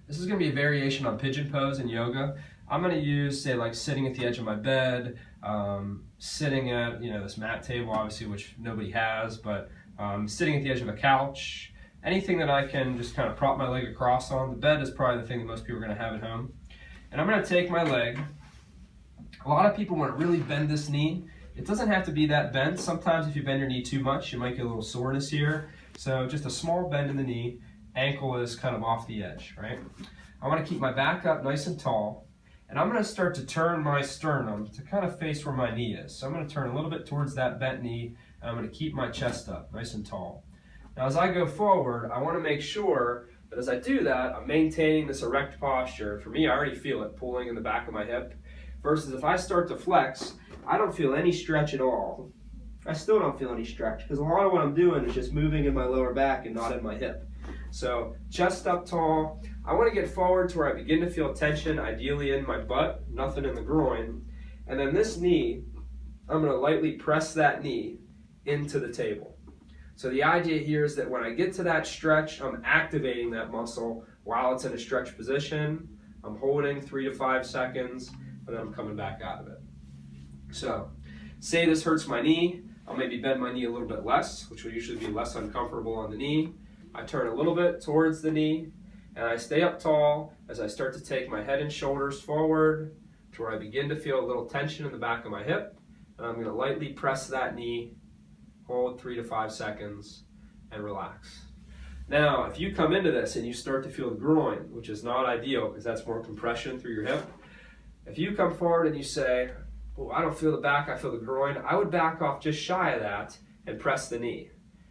This is going to be a variation on pigeon pose in yoga. I'm going to use, say, like sitting at the edge of my bed, sitting at this mat table, obviously, which nobody has, but sitting at the edge of a couch, anything that I can just kind of prop my leg across on. The bed is probably the thing that most people are going to have at home. And I'm going to take my leg. A lot of people want to really bend this knee. It doesn't have to be that bent. Sometimes if you bend your knee too much, you might get a little soreness here. So just a small bend in the knee. Ankle is kind of off the edge, right? I want to keep my back up nice and tall, and I'm going to start to turn my sternum to kind of face where my knee is. So I'm going to turn a little bit towards that bent knee, and I'm going to keep my chest up nice and tall. Now as I go forward, I want to make sure that as I do that, I'm maintaining this erect posture. For me, I already feel it pulling in the back of my hip, versus if I start to flex, I don't feel any stretch at all. I still don't feel any stretch, because a lot of what I'm doing is just moving in my lower back and not in my hip. So chest up tall. I want to get forward to where I begin to feel tension, ideally in my butt, nothing in the groin. And then this knee, I'm going to lightly press that knee into the table. So the idea here is that when I get to that stretch, I'm activating that muscle while it's in a stretch position. I'm holding 3 to 5 seconds, and then I'm coming back out of it. So say this hurts my knee. I'll maybe bend my knee a little bit less, which will usually be less uncomfortable on the knee. I turn a little bit towards the knee, and I stay up tall as I start to take my head and shoulders forward to where I begin to feel a little tension in the back of my hip. And I'm going to lightly press that knee, hold 3 to 5 seconds, and relax. Now, if you come into this and you start to feel the groin, which is not ideal because that's more compression through your hip, if you come forward and you say, oh, I don't feel the back, I feel the groin, I would back off just shy of that and press the knee.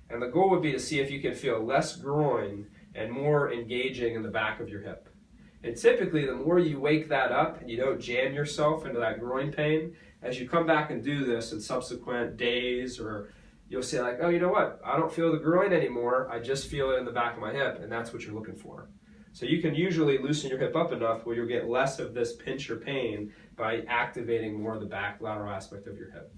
And the goal would be to see if you can feel less groin and more engaging in the back of your hip. And typically, the more you wake that up and you don't jam yourself into that groin pain, as you come back and do this in subsequent days, or you'll say like, oh, you know what? I don't feel the groin anymore. I just feel it in the back of my hip, and that's what you're looking for. So you can usually loosen your hip up enough where you'll get less of this pinch or pain by activating more of the back lateral aspect of your hip.